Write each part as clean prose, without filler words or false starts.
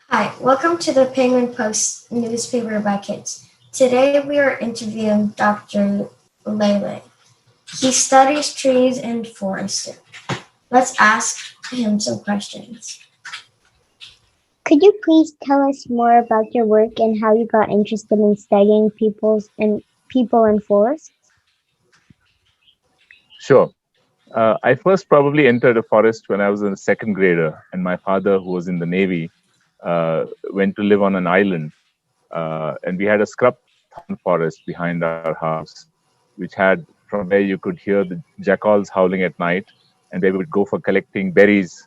Hi, welcome to the Penguin Post newspaper by kids. Today we are interviewing Dr. Lele. He studies trees and forests. Let's ask him some questions. Could you please tell us more about your work and how you got interested in studying people and forests? Sure. I first probably entered a forest when I was a second grader, and my father, who was in the Navy, went to live on an island. And we had a scrub thorn forest behind our house, which had from where you could hear the jackals howling at night, and where we would go for collecting berries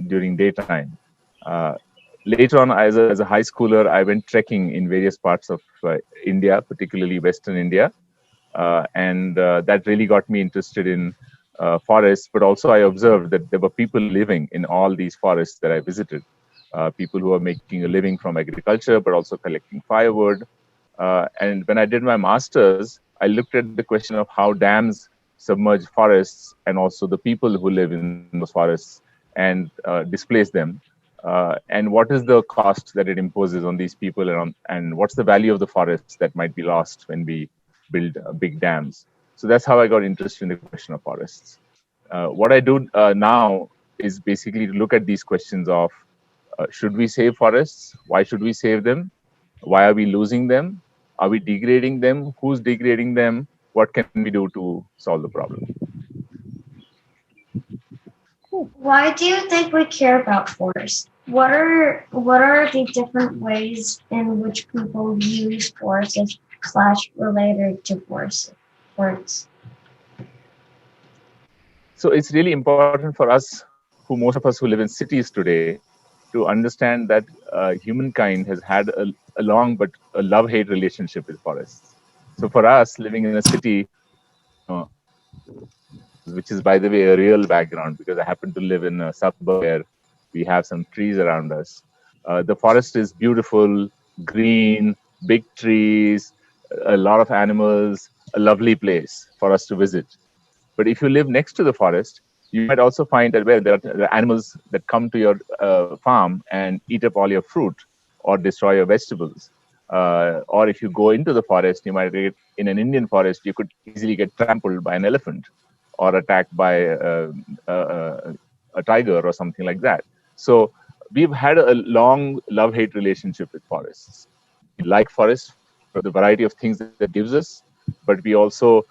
during daytime. Uh, Later on, as a high schooler, I went trekking in various parts of India, particularly Western India, and that really got me interested in forests. But also, I observed that there were people living in all these forests that I visited. People who are making a living from agriculture, but also collecting firewood. And when I did my master's, I looked at the question of how dams submerge forests and also the people who live in those forests and displace them. And what is the cost that it imposes on these people, and what's the value of the forests that might be lost when we build big dams? So that's how I got interested in the question of forests. What I do now is basically to look at these questions of should we save forests? Why should we save them? Why are we losing them? Are we degrading them? Who's degrading them? What can we do to solve the problem? Why do you think we care about forests? What are the different ways in which people use forests slash related to forests? So it's really important for us, who most of us who live in cities today, to understand that humankind has had a long but a love-hate relationship with forests. So for us, living in a city, which is, by the way, a real background because I happen to live in a suburb where we have some trees around us. The forest is beautiful, green, big trees, a lot of animals, a lovely place for us to visit. But if you live next to the forest, you might also find that where there are animals that come to your farm and eat up all your fruit or destroy your vegetables. Or if you go into the forest, you might get in an Indian forest, you could easily get trampled by an elephant or attacked by a tiger or something like that. So we've had a long love-hate relationship with forests. We like forests for the variety of things that it gives us, but we also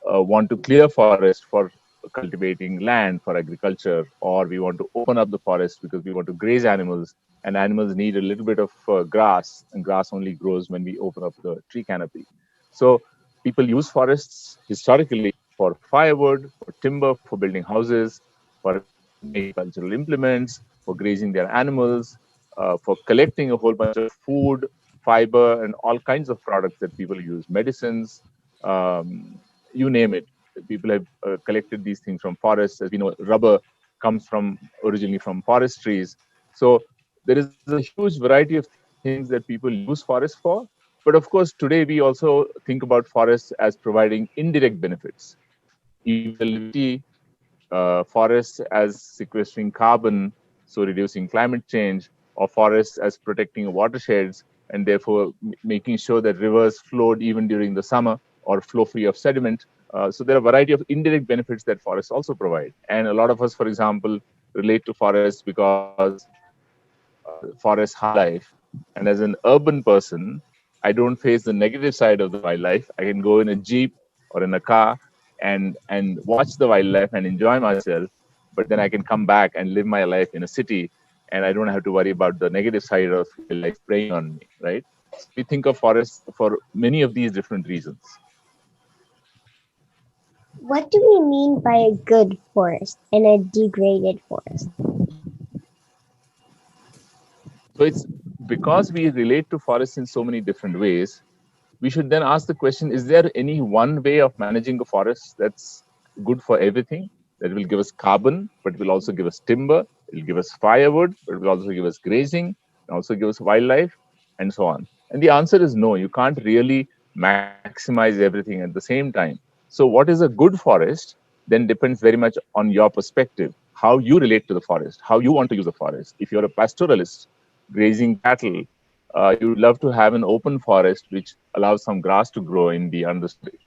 want to clear forest for cultivating land for agriculture, or we want to open up the forest because we want to graze animals, and animals need a little bit of grass, and grass only grows when we open up the tree canopy. So people use forests historically for firewood, for timber, for building houses, for agricultural implements, for grazing their animals, for collecting a whole bunch of food, fiber, and all kinds of products that people use, medicines, you name it. People have collected these things from forests. As we know, rubber comes from originally from forest trees. So there is a huge variety of things that people use forests for. But of course, today we also think about forests as providing indirect benefits. Either forests as sequestering carbon, so reducing climate change, or forests as protecting watersheds and therefore making sure that rivers flowed even during the summer or flow free of sediment. So there are a variety of indirect benefits that forests also provide. And a lot of us, for example, relate to forests because forests have wildlife. And as an urban person, I don't face the negative side of the wildlife. I can go in a jeep or in a car and watch the wildlife and enjoy myself. But then I can come back and live my life in a city, and I don't have to worry about the negative side of wildlife preying on me, right? So we think of forests for many of these different reasons. What do we mean by a good forest and a degraded forest? So it's because we relate to forests in so many different ways, we should then ask the question, is there any one way of managing a forest that's good for everything? That will give us carbon, but will also give us timber, it will give us firewood, but it will also give us grazing, and also give us wildlife, and so on. And the answer is no, you can't really maximize everything at the same time. So, what is a good forest then depends very much on your perspective. how you relate to the forest, how you want to use the forest. If you're a pastoralist grazing cattle, you would love to have an open forest which allows some grass to grow in the understory.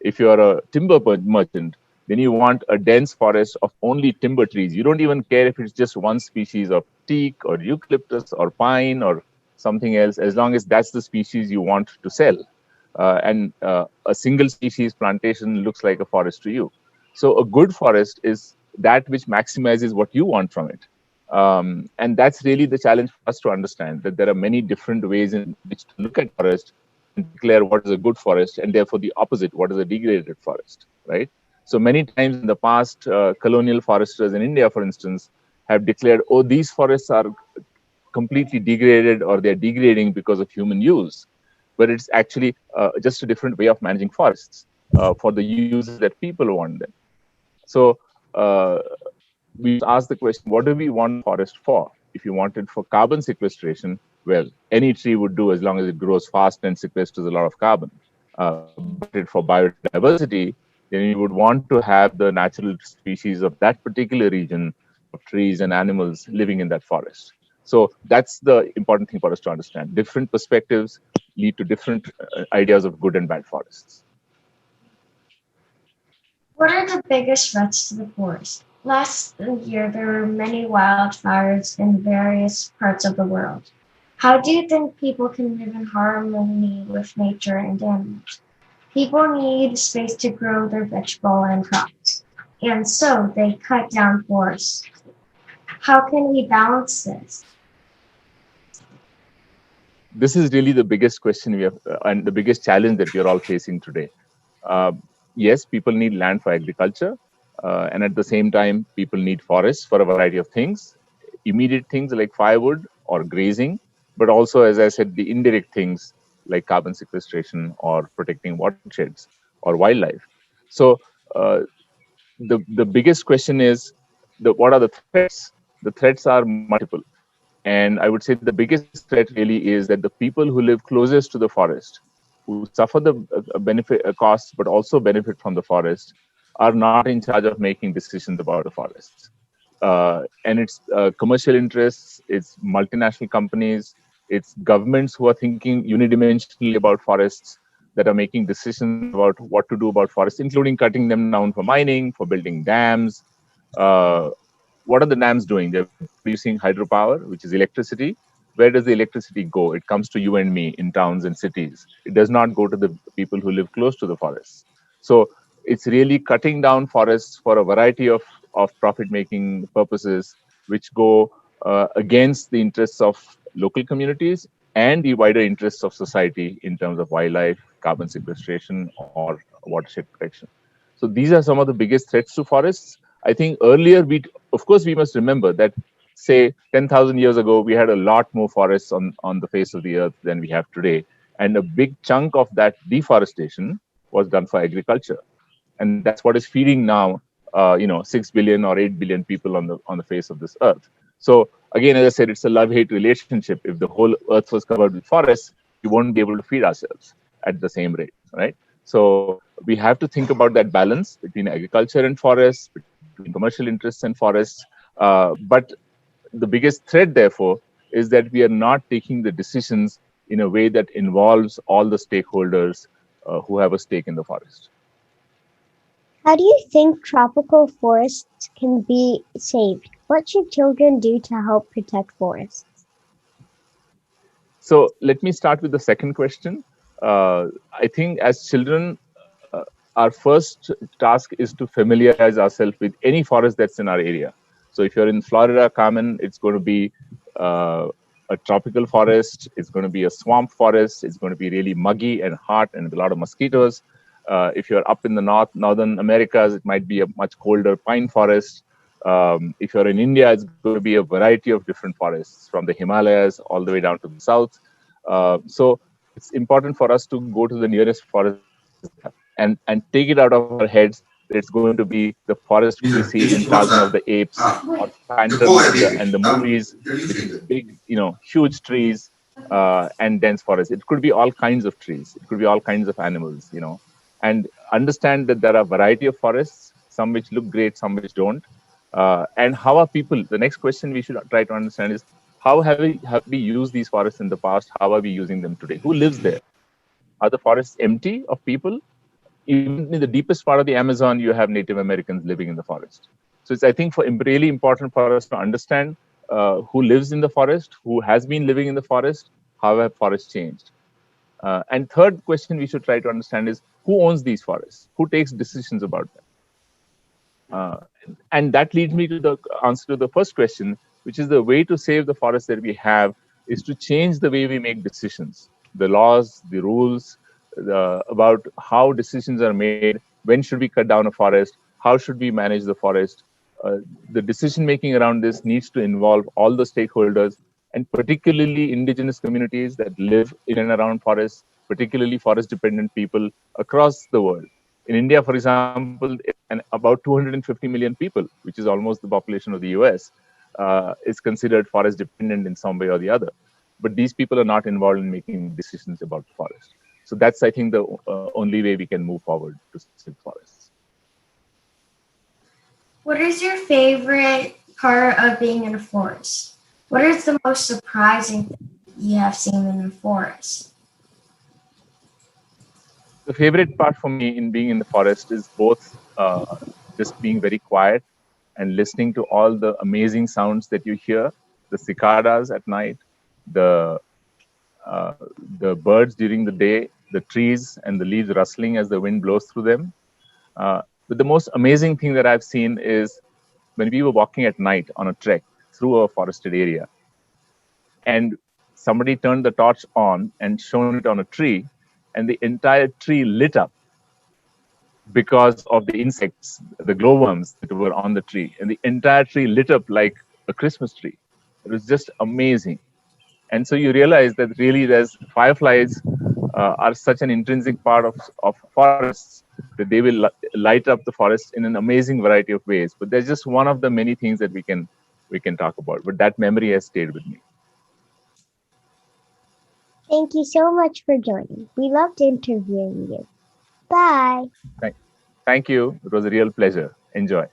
If you're a timber merchant, then you want a dense forest of only timber trees. You don't even care if it's just one species of teak or eucalyptus or pine or something else, as long as that's the species you want to sell. And a single species plantation looks like a forest to you. So a good forest is that which maximizes what you want from it. And that's really the challenge for us to understand, that there are many different ways in which to look at forest and declare what is a good forest, and therefore the opposite, what is a degraded forest, right? So many times in the past, colonial foresters in India, for instance, have declared, oh, these forests are completely degraded or they're degrading because of human use. But it's actually just a different way of managing forests for the uses that people want them. So we ask the question, what do we want forest for? If you want it for carbon sequestration, well, any tree would do as long as it grows fast and sequesters a lot of carbon. But for biodiversity, then you would want to have the natural species of that particular region of trees and animals living in that forest. So that's the important thing for us to understand. Different perspectives lead to different ideas of good and bad forests. What are the biggest threats to the forest? Last year, there were many wildfires in various parts of the world. How do you think people can live in harmony with nature and animals? People need space to grow their vegetable and crops, and so they cut down forests. How can we balance this? This is really the biggest question we have and the biggest challenge that we are all facing today. Yes, people need land for agriculture, and at the same time, people need forests for a variety of things, immediate things like firewood or grazing, but also, as I said, the indirect things like carbon sequestration or protecting watersheds or wildlife. So the biggest question is, what are the threats? The threats are multiple. And I would say the biggest threat really is that the people who live closest to the forest, who suffer the benefit costs, but also benefit from the forest, are not in charge of making decisions about the forests. And it's commercial interests, it's multinational companies, it's governments who are thinking unidimensionally about forests, that are making decisions about what to do about forests, including cutting them down for mining, for building dams. What are the dams doing? They're producing hydropower, which is electricity. Where does the electricity go? It comes to you and me in towns and cities. It does not go to the people who live close to the forests. So it's really cutting down forests for a variety of profit-making purposes, which go against the interests of local communities and the wider interests of society in terms of wildlife, carbon sequestration, or watershed protection. So these are some of the biggest threats to forests. I think earlier, of course, we must remember that, say, 10,000 years ago, we had a lot more forests on the face of the earth than we have today. And a big chunk of that deforestation was done for agriculture. And that's what is feeding now, 6 billion or 8 billion people on the face of this earth. So again, as I said, it's a love-hate relationship. If the whole earth was covered with forests, we won't be able to feed ourselves at the same rate, right? So we have to think about that balance between agriculture and forests, between commercial interests and forests. But the biggest threat, therefore, is that we are not taking the decisions in a way that involves all the stakeholders who have a stake in the forest. How do you think tropical forests can be saved? What should children do to help protect forests? So let me start with the second question. I think as children, our first task is to familiarize ourselves with any forest that's in our area. So if you're in Florida, Carmen, it's going to be a tropical forest. It's going to be a swamp forest. It's going to be really muggy and hot and with a lot of mosquitoes. If you're up in the northern Americas, it might be a much colder pine forest. If you're in India, it's going to be a variety of different forests from the Himalayas all the way down to the south. So it's important for us to go to the nearest forest and take it out of our heads that it's going to be the forest we see in Tarzan of the Apes or Phantom and the movies, which is big, huge trees and dense forest. It could be all kinds of trees. It could be all kinds of animals, and understand that there are a variety of forests, some which look great, some which don't. And how are people? The next question we should try to understand is how have we used these forests in the past? How are we using them today? Who lives there? Are the forests empty of people? Even in the deepest part of the Amazon, you have Native Americans living in the forest. So it's, I think, really important for us to understand who lives in the forest, who has been living in the forest, how have forests changed. And third question we should try to understand is who owns these forests? Who takes decisions about them? And that leads me to the answer to the first question, which is the way to save the forests that we have is to change the way we make decisions, the laws, the rules, about how decisions are made, when should we cut down a forest, how should we manage the forest. The decision making around this needs to involve all the stakeholders, and particularly indigenous communities that live in and around forests, particularly forest dependent people across the world. In India, for example, and about 250 million people, which is almost the population of the US, is considered forest dependent in some way or the other. But these people are not involved in making decisions about the forest. So that's, I think, the only way we can move forward to save forests. What is your favorite part of being in a forest? What is the most surprising thing you have seen in a forest? The favorite part for me in being in the forest is both just being very quiet and listening to all the amazing sounds that you hear, the cicadas at night, the uh, the birds during the day, the trees and the leaves rustling as the wind blows through them. But the most amazing thing that I've seen is when we were walking at night on a trek through a forested area, and somebody turned the torch on and shone it on a tree, and the entire tree lit up because of the insects, the glowworms that were on the tree, and the entire tree lit up like a Christmas tree. It was just amazing. And so you realize that really there's fireflies are such an intrinsic part of forests that they will light up the forest in an amazing variety of ways. But there's just one of the many things that we can talk about. But that memory has stayed with me. Thank you so much for joining. We loved interviewing you. Bye. Thank you. It was a real pleasure. Enjoy.